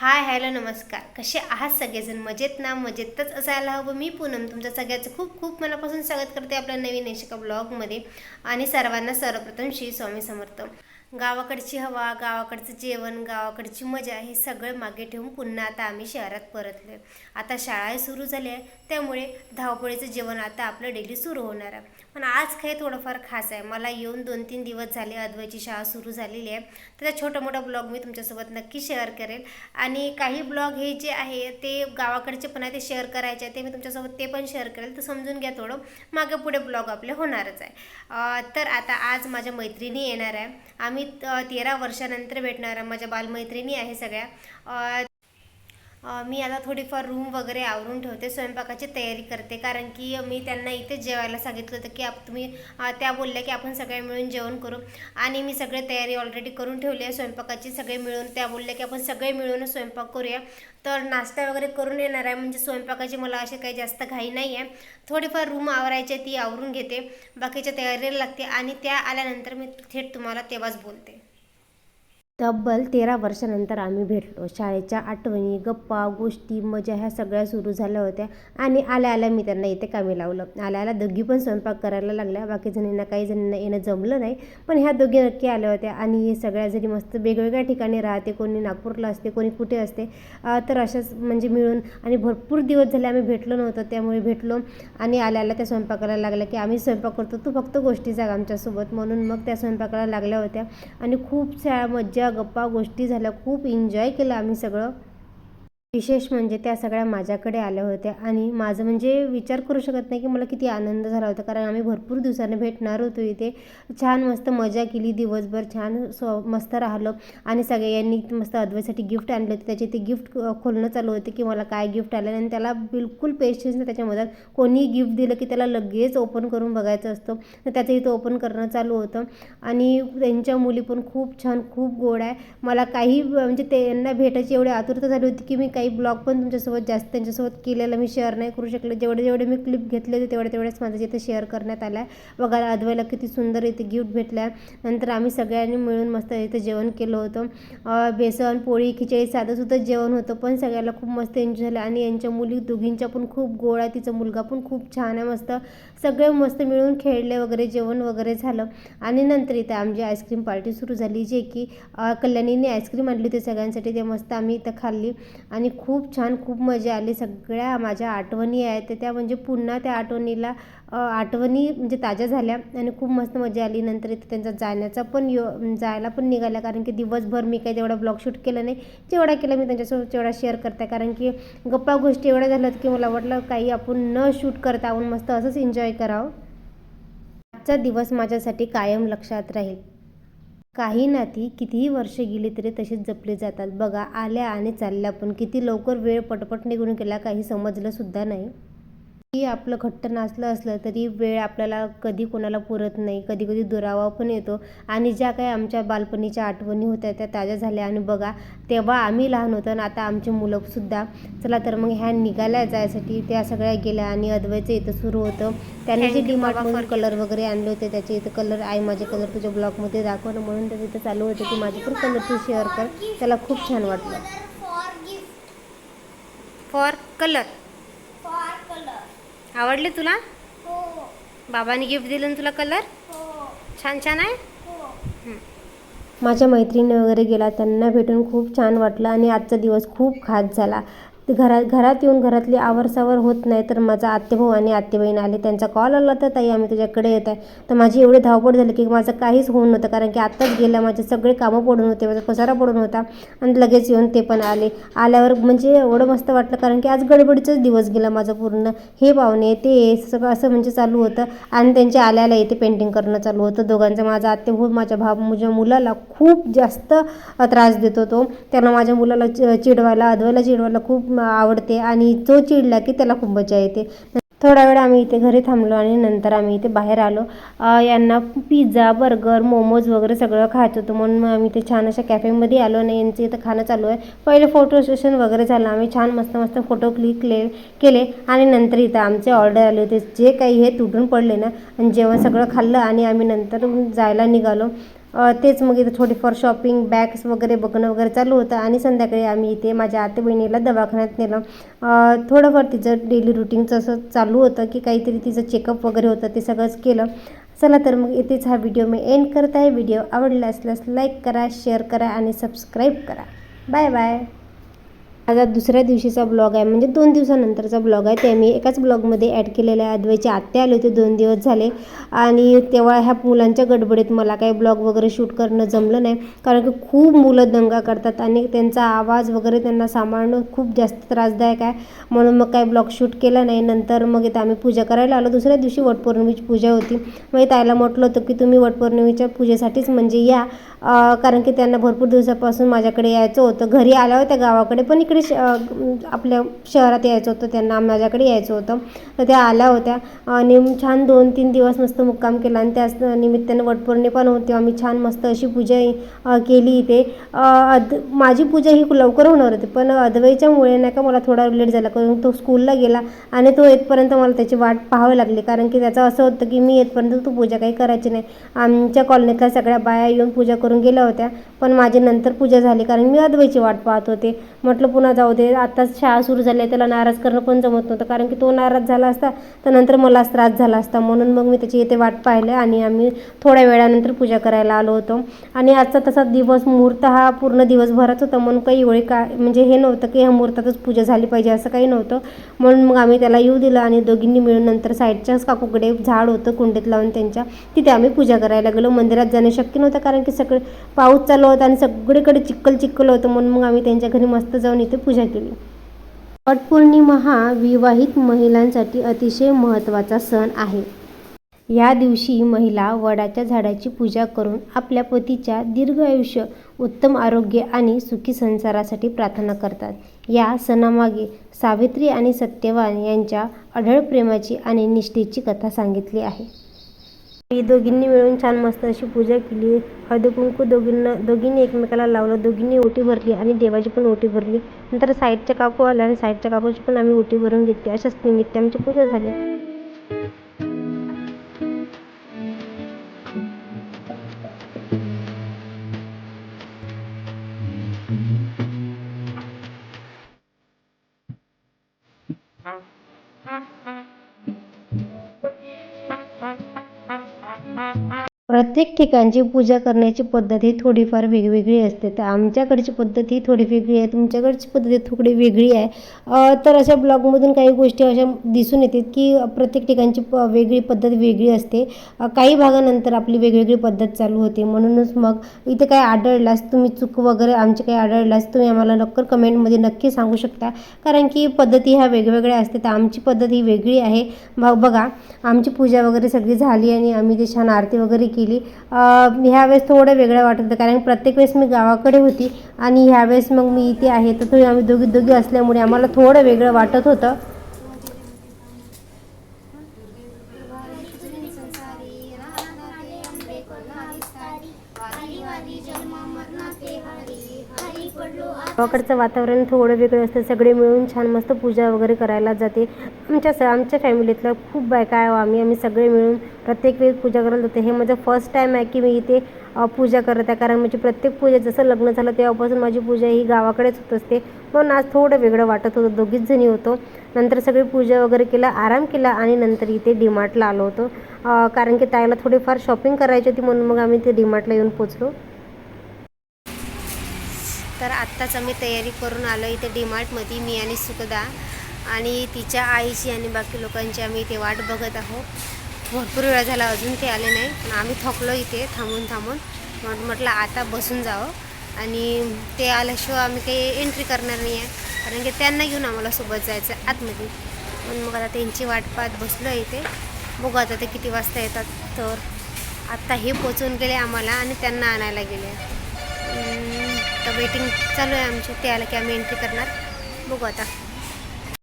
Hi hello नमस्कार. कसे आहात सगळेजण? मजेत ना? मजेतच असायला हवं. मी पूनम तुमच्या सगळ्याचं खूप खूप मनापासून स्वागत करते आपल्या नवीन एका ब्लॉगमध्ये. आणि सर्वांना सर्वप्रथम श्री स्वामी समर्थ. गावाकडची हवा, गावाकडचं जेवण, गावाकडची मजा हे सगळं मागे ठेवून पुन्हा आता आम्ही शहरात परतलो. आता शाळाही सुरू झाली आहे, त्यामुळे धावपळीचं जेवण आता आपलं डेली सुरू होणार आहे. पण आज काही थोडंफार खास आहे. मला येऊन 2-3 दिवस झाले. अद्वैची शाळा सुरू झालेली आहे. त्याचा छोटा मोठा ब्लॉग मी तुमच्यासोबत नक्की शेअर करेल. आणि काही ब्लॉग हे जे आहे ते गावाकडचे पण आहे, ते शेअर करायचे आहे, ते मी तुमच्यासोबत ते पण शेअर करेल. तर समजून घ्या, थोडं मागे पुढे ब्लॉग आपले होणारच आहे. तर आता आज माझ्या मैत्रिणी येणार आहे. आम्ही 13 वर्षानंतर भेटणार आहे. माझ्या बालमैत्रिणी आहे सगळ्या. मी आता थोडीफार रूम वगैरे आवरून ठेवते, स्वयंपाकाची तयारी करते. कारण की मी त्यांना इथेच जेवायला सांगितलं होतं की तुम्ही त्या बोलल्या की आपण सगळे मिळून जेवण करू. आणि मी सगळे तयारी ऑलरेडी करून ठेवली आहे स्वयंपाकाची. सगळे मिळून त्या बोलल्या की आपण सगळे मिळून स्वयंपाक करूया. तर नाश्ता वगैरे करून येणार आहे. म्हणजे स्वयंपाकाची मला अशी काही जास्त घाई नाही आहे. थोडीफार रूम आवरायची ती आवरून घेते, बाकीच्या तयारीला लागते. आणि त्या आल्यानंतर मी थेट तुम्हाला तेव्हाच बोलते. तब्बल 13 वर्षानंतर आम्ही भेटलो. शाळेच्या आठवणी, गप्पा, गोष्टी, मजा ह्या सगळ्या सुरू झाल्या होत्या. आणि आल्या आल्या मी त्यांना इथे कामी लावलं. आल्या आल्या दोघी पण स्वयंपाक करायला लागल्या. बाकी जणींना काही जणींना येणं जमलं नाही, पण ह्या दोघी नक्की आल्या होत्या. आणि हे सगळ्या जणी मस्त वेगवेगळ्या ठिकाणी राहते, कोणी नागपूरला असते, कोणी कुठे असते. तर अशाच म्हणजे मिळून आणि भरपूर दिवस झाले आम्ही भेटलो नव्हतं, त्यामुळे भेटलो. आणि आल्या आल्या त्या स्वयंपाकाला लागल्या की आम्ही स्वयंपाक करतो, तू फक्त गोष्टी सांग आमच्यासोबत. म्हणून मग त्या स्वयंपाकाला लागल्या होत्या. आणि खूप मज्जा, गप्पा गोष्टी झाल्या. खूप एन्जॉय केलं आम्ही सगळं. विशेष म्हणजे त्या सगळ्या माझ्याकडे आल्या होत्या. आणि माझं म्हणजे विचार करू शकत नाही की मला किती आनंद झाला होता, कारण आम्ही भरपूर दिवसांनी भेटणार होतो इथे. छान मस्त मजा केली दिवसभर, छान मस्त राहिलो. आणि सगळ्यांनी मस्त अद्वैसाठी गिफ्ट आणले होते. त्याचे ते गिफ्ट खोलणं चालू होते की मला काय गिफ्ट आलं. आणि त्याला बिलकुल पेशन्स नाही त्याच्यामध्ये. कोणी गिफ्ट दिलं की त्याला लगेच ओपन करून बघायचं असतं. तर त्याचं इथं ओपन करणं चालू होतं. आणि त्यांच्या मुली पण खूप छान, खूप गोड आहे. मला काही म्हणजे त्यांना भेटायची एवढी आतुरता झाली होती की मी काही ब्लॉग पण तुमच्यासोबत जास्त त्यांच्यासोबत केलेलं मी शेअर नाही करू शकले. जेवढे मी क्लिप घेतले होते तेवढेच माझ्या इथे शेअर करण्यात आल्या. बघा अद्वैला किती सुंदर इथे गिफ्ट भेटल्या. नंतर आम्ही सगळ्यांनी मिळून मस्त इथे जेवण केलं होतं. बेसन, पोळी, खिचडी, साधंसुद्धा जेवण होतं, पण सगळ्याला खूप मस्त एन्जॉय झालं. आणि यांच्या मुली दोघींच्या पण खूप गोड आहे. तिचा मुलगा पण खूप छान आहे. मस्त सगळे मस्त मिळून खेळले वगैरे, जेवण वगैरे झालं. आणि नंतर इथे आमची आईस्क्रीम पार्टी सुरू झाली, जे की कल्याणीने आईस्क्रीम आणली होती सगळ्यांसाठी. ते मस्त आम्ही इथं खाल्ली. आणि खूप छान, खूप मजा आली. सगळ्या माझ्या आठवणी आहेत त्या म्हणजे पुन्हा त्या आठवणी म्हणजे ताज्या झाल्या. आणि खूप मस्त मजा आली. नंतर इथे त्यांचा जायला पण निघाल्या, कारण की दिवसभर मी काही तेवढा ब्लॉग शूट केला नाही. जेवढा केला मी त्यांच्यासोबत तेवढा शेअर करते, कारण की गप्पा गोष्टी एवढ्या झाल्यात की मला वाटलं काही आपण न शूट करता आपण मस्त असंच एन्जॉय करावं. आजचा दिवस माझ्यासाठी कायम लक्षात राहील. काही नाती कितीही वर्ष गेली तरी तशीच जपली जातात. बघा आल्या आणि चालल्या, पण किती लवकर वेळ पटपट निघून गेला काही समजलं सुद्धा नाही. की आपलं घट्ट नाचलं असलं तरी वेळ आपल्याला कधी कोणाला पुरत नाही. कधी कधी दुरावा पण येतो. आणि ज्या काही आमच्या बालपणीच्या आठवणी होत्या त्या ताज्या झाल्या. आणि बघा तेव्हा आम्ही लहान होतो आणि आता आमची मुलंसुद्धा. चला तर मग ह्या निघाल्या जायसाठी त्या सगळ्या गेल्या. आणि अद्वैचं इथं सुरू होतं. त्याने जे डीमार्टमधून कलर वगैरे आणले होते, त्याचे इथं कलर आहे, माझे कलर तुझ्या ब्लॉगमध्ये दाखवणं, म्हणून त्याचं इथं चालू होतं की माझे पण कलर तू शेअर कर. त्याला खूप छान वाटलं. फॉर कलर आवडले तुला? बाबांनी गिफ्ट दिलं ना तुला कलर? छान छान आहे. माझ्या मैत्रिणी वगैरे गेला, त्यांना भेटून खूप छान वाटलं. आणि आजचा दिवस खूप खास झाला. घरात येऊन घरातली आवरसावर होत नाही, तर माझा आत्तेभाऊ आणि आत्तेबहीण आले. त्यांचा कॉल आला तर ताई आम्ही तुझ्याकडे येत आहे. तर माझी एवढी धावपळ झाली की माझं काहीच होऊन नव्हतं, कारण की आत्ताच गेल्या. माझे सगळे कामं पडून होते, माझा पसारा पडून होता. आणि लगेच येऊन ते पण आल्यावर म्हणजे एवढं मस्त वाटलं, कारण की आज गडबडीचाच दिवस गेला माझा पूर्ण. हे पाहुणे ते सगळं असं म्हणजे चालू होतं. आणि त्यांच्या आल्याला इथे पेंटिंग करणं चालू होतं दोघांचं. माझा आत्तेभाऊ माझ्या मुलाला खूप जास्त त्रास देतो. तो त्यांना माझ्या मुलाला अद्वैला चिडवायला खूप आवडते. आणि तो चिडला की त्याला खूप मजा येते. थोडा वेळ आम्ही इथे घरी थांबलो आणि नंतर आम्ही इथे बाहेर आलो. यांना पिझ्झा, बर्गर, मोमोज वगैरे सगळं खायचं होतं, म्हणून आम्ही इथे छान अशा कॅफेमध्ये आलो. आणि यांचं इथं खाणं चालू आहे. पहिले फोटो सेशन वगैरे झालं. आम्ही छान मस्त फोटो क्लिक केले. आणि नंतर इथं आमचे ऑर्डर आले होते, जे काही हे तुटून पडले ना. आणि जेवण सगळं खाल्लं आणि आम्ही नंतर जायला निघालो. तेच मग इथे थोडीफार शॉपिंग बॅग्स वगैरे बघणं वगैरे चालू होतं. आणि संध्याकाळी आम्ही इथे माझ्या आते बहिणीला दवाखान्यात नेलं. थोडंफार तिचं डेली रुटीनचं असं चालू होतं की काहीतरी तिचं चेकअप वगैरे होतं, ते सगळंच केलं. चला तर मग इथेच हा व्हिडिओ मी एंड करत आहे. व्हिडिओ आवडला असल्यास लाईक करा, शेअर करा आणि सबस्क्राईब करा. Bye bye. माझा दुसऱ्या दिवशीचा ब्लॉग आहे, म्हणजे 2 दिवसानंतरचा ब्लॉग आहे. ते मी एकाच ब्लॉगमध्ये ॲड केलेला आहे. अद्वैतचे आत्या आले होते 2 दिवस झाले आणि तेव्हा ह्या मुलांच्या गडबडीत मला काही ब्लॉग वगैरे शूट करणं जमलं नाही, कारण की खूप मुलं दंगा करतात आणि त्यांचा आवाज वगैरे त्यांना सांभाळणं खूप जास्त त्रासदायक आहे. म्हणून मग काही ब्लॉग शूट केला नाही. नंतर मग इथं आम्ही पूजा करायला आलो. दुसऱ्या दिवशी वटपौर्णिमेची पूजा होती. मग ताईला म्हटलं होतं की तुम्ही वटपौर्णिमेच्या पूजेसाठीच म्हणजे या, कारण की त्यांना भरपूर दिवसापासून माझ्याकडे यायचं होतं. घरी आल्या होत्या गावाकडे, पण इकडे आपल्या शहरात यायचं होतं त्यांना, माझ्याकडे यायचं होतं. तर त्या आल्या होत्या आणि छान 2-3 दिवस मस्त मुक्काम केला. आणि त्याच निमित्ताने वटपौर्णिमा पण होती. आम्ही छान मस्त अशी पूजा केली इथे. माझी पूजा ही लवकर होणार होती, पण अद्वैच्यामुळे नाही का मला थोडा लेट झाला, कारण तो स्कूलला गेला आणि तो येतपर्यंत मला त्याची वाट पाहावी लागली. कारण की त्याचं असं होतं की मी येतपर्यंत तो पूजा काही करायची नाही. आमच्या कॉलनीतल्या सगळ्या बाया येऊन पूजा करून गेल्या होत्या, पण माझी नंतर पूजा झाली, कारण मी अद्वैची वाट पाहत होते. म्हटलं पुन्हा जाऊ दे, आत्ताच शाळा सुरू झाली आहे, त्याला नाराज करणं पण जमत नव्हतं, कारण की तो नाराज झाला असता तर नंतर मलाच त्रास झाला असता. म्हणून मग मी त्याची इथे वाट पाहिली आणि आम्ही थोड्या वेळानंतर पूजा करायला आलो होतो. आणि आजचा तसा दिवस मुहूर्त हा पूर्ण दिवसभराच होता, म्हणून काही एवढे म्हणजे हे नव्हतं की ह्या मुहूर्तातच पूजा झाली पाहिजे असं काही नव्हतं. म्हणून मग आम्ही त्याला येऊ दिलं आणि दोघींनी मिळून नंतर साईडच्याच काकूकडे झाड होतं कुंडीत लावून त्यांच्या, तिथे आम्ही पूजा करायला गेलो. मंदिरात जाणे शक्य नव्हतं, कारण की सगळे पाऊस चालू होता आणि सगळीकडे चिखल होतं. म्हणून मग आम्ही त्यांच्या घरी मस्त जाऊन इथे पूजा केली. वटपौर्णिमा हा विवाहित महिलांसाठी अतिशय महत्त्वाचा सण आहे. या दिवशी महिला वडाच्या झाडाची पूजा करून आपल्या पतीच्या दीर्घ आयुष्य, उत्तम आरोग्य आणि सुखी संसारासाठी प्रार्थना करतात. या सणामागे सावित्री आणि सत्यवान यांच्या अढळ प्रेमाची आणि निष्ठेची कथा सांगितली आहे. दोघींनी मिळून छान मस्त अशी पूजा केली. हळदी कुंकू दोघींनी एकमेकाला लावलं, दोघींनी ओटी भरली आणि देवाची पण ओटी भरली. नंतर साईडच्या काकू आल्या आणि साईडच्या काकूची पण आम्ही ओटी भरून घेतली. अशाच निमित्त आमची पूजा झाली. प्रत्येक ठिकाणची पूजा करण्याची पद्धत ही थोडीफार वेगवेगळी असते. तर आमच्याकडची पद्धत ही थोडी वेगळी आहे, तुमच्याकडची पद्धत थोडी वेगळी आहे. तर अशा ब्लॉगमधून काही गोष्टी अशा दिसून येतात की प्रत्येक ठिकाणची वेगळी पद्धत वेगळी असते. काही भागानंतर आपली वेगवेगळी पद्धत चालू होते. म्हणूनच मग इथे काय आढळल्यास, तुम्ही चूक वगैरे आमची काही आढळल्यास तुम्ही आम्हाला नक्की कमेंटमध्ये नक्की सांगू शकता, कारण की पद्धती ह्या वेगवेगळ्या असते. तर आमची पद्धत ही वेगळी आहे. बघा, आमची पूजा वगैरे सगळी झाली आणि आम्ही ते छान आरती वगैरे केली. ह्यावेळेस थोडं वेगळं वाटत होतं, कारण प्रत्येक वेळेस मी गावाकडे होती आणि ह्यावेळेस मग मी इथे आहे. तर तो आम्ही दोघी असल्यामुळे आम्हाला थोडं वेगळं वाटत होतं. गावाकडचं वातावरण थोडं वेगळं असतं. सगळे मिळून छान मस्त पूजा वगैरे करायला जाते. आमच्या फॅमिलीतलं खूप बायका आहे. आम्ही सगळे मिळून प्रत्येक वेळी पूजा करायला जाते. हे माझं फर्स्ट टाईम आहे की मी इथे पूजा करत आहे, कारण माझी प्रत्येक पूजा, जसं लग्न झालं तेव्हापासून माझी पूजा ही गावाकडेच होत असते. म्हणून आज थोडं वेगळं वाटत होतं. दोघीच जणी होतो. नंतर सगळी पूजा वगैरे केला, आराम केला आणि नंतर इथे डीमार्टला आलो होतो, कारण की ताईला थोडीफार शॉपिंग करायची होती. म्हणून मग आम्ही ते डीमार्टला येऊन पोचलो. तर आत्ताच आम्ही तयारी करून आलो इथे डीमार्टमध्ये, मी आणि सुखदा आणि तिच्या आईची आणि बाकी लोकांची आम्ही इथे वाट बघत आहोत. भरपूर वेळ झाला अजून ते आले नाही, पण आम्ही थकलो इथे थांबून. म्हटलं आता बसून जावं, आणि ते आल्याशिवाय आम्ही काही एंट्री करणार नाही आहे, कारण की त्यांना घेऊन आम्हाला सोबत जायचं आतमध्ये. म्हणून मग आता त्यांची वाट पाहत बसलो इथे. बघू आता ते किती वाजता येतात. तर आत्ता हे पोचून गेले आम्हाला आणि त्यांना आणायला गेले. तर वेटिंग चालू आहे आमची. ते आलं की आम्ही एंट्री करणार. बघू आता.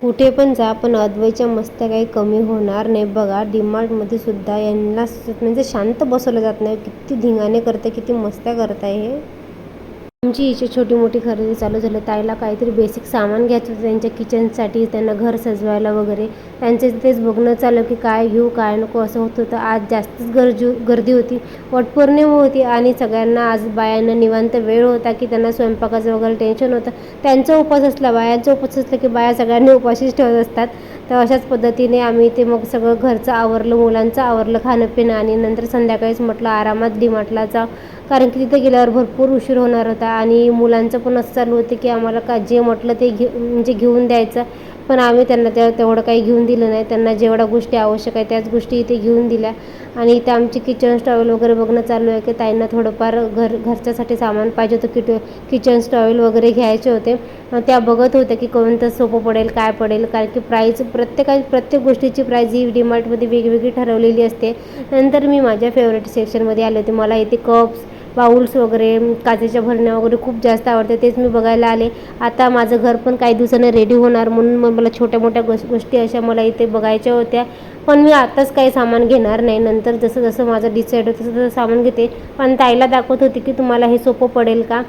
कुठे पण जा, पण अद्वैच्या मस्त्या काही कमी होणार नाही. बघा, डीमार्टमध्ये सुद्धा यांना म्हणजे शांत बसवलं जात नाही. किती धिंगाणे करते, किती मस्त्या करताय हे. आमची हिची छोटी मोठी खरेदी चालू झाली. ताईला काहीतरी बेसिक सामान घ्यायचं होतं त्यांच्या किचनसाठी, त्यांना घर सजवायला वगैरे. त्यांचं तेच बघणं चालू की काय घेऊ काय नको असं होत होतं. आज जास्तच गर्दी होती, वटपौर्णिमा होती आणि सगळ्यांना आज बायांना निवांत वेळ होता की त्यांना स्वयंपाकाचं वगैरे टेन्शन होतं. त्यांचा उपवास असला, बायांचा उपवास असला की बाया सगळ्यांनी उपाशीच ठेवत असतात. तर अशाच पद्धतीने आम्ही ते मग सगळं घरचं आवरलं, मुलांचं आवरलं, खाणं पिणं आणि नंतर संध्याकाळीच म्हटलं आरामात डीमार्टला जा, कारण की तिथे गेल्यावर भरपूर उशीर होणार होता आणि मुलांचं पण असं चालू होतं की आम्हाला का जे म्हटलं ते म्हणजे घेऊन द्यायचं. पण आम्ही त्यांना तेवढं काही घेऊन दिलं नाही. त्यांना जेवढ्या गोष्टी आवश्यक आहे त्याच गोष्टी इथे घेऊन दिल्या. आणि इथे आमची किचन स्टॉवेल वगैरे बघणं चालू आहे की ताईंना थोडंफार घरच्यासाठी सामान पाहिजे होतं, किचन स्टॉवेल वगैरे घ्यायचे होते. त्या बघत होत्या की कोणतं सोपं पडेल काय पडेल, कारण की प्रत्येक गोष्टीची प्राईज ही डीमार्टमध्ये वेगवेगळी ठरवलेली असते. नंतर मी माझ्या फेवरेट सेक्शनमध्ये आले होते. मला इथे कप्स, बाउल्स वगैरे, काचेच्या भरण्या वगैरे खूप जास्त आवडते, तेच मी बघायला आले. आता माझं घर पण काही दिवसांनी रेडी होणार, म्हणून मग मला छोट्या मोठ्या गोष्टी अशा मला इथे बघायच्या होत्या. पण मी आताच काही सामान घेणार नाही, नंतर जसं जसं माझं डिसाईड होतं तसं सामान घेते. पण ताईला दाखवत होती की तुम्हाला हे सोपं पडेल का,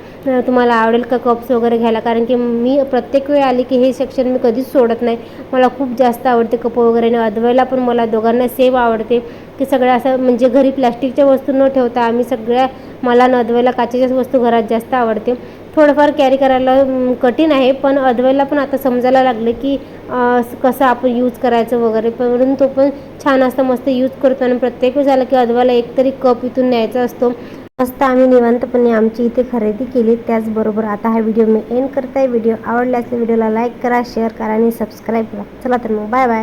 तुम्हाला आवडेल का कप्स वगैरे घ्यायला, कारण की मी प्रत्येक वेळ आली की हे सेक्शन मी कधीच सोडत नाही. मला खूप जास्त आवडते कप वगैरे. आणि अद्वैला पण मला दोघांना सेम आवडते की सगळं असं म्हणजे घरी प्लॅस्टिकच्या वस्तू न ठेवता आम्ही सगळ्या, मला न अद्वैला काचेच्याच वस्तू घरात जास्त आवडते. थोडंफार कॅरी करायला कठीण आहे, पण अद्वैला पण आता समजायला लागले की कसं आपण यूज करायचं वगैरे. पण तो पण छान असतं, मस्त यूज करतो. आणि प्रत्येक वेळेस झालं की अद्वैला एकतरी कप इथून न्यायचा असतो. मस्त आम्ही निवांतपणे आमची इथे खरेदी केली. त्याचबरोबर आता हा व्हिडिओ मी एंड करताय. व्हिडिओ आवडल्यास व्हिडिओला लाईक करा, शेअर करा आणि सबस्क्राईब करा. चला तर मग बाय बाय.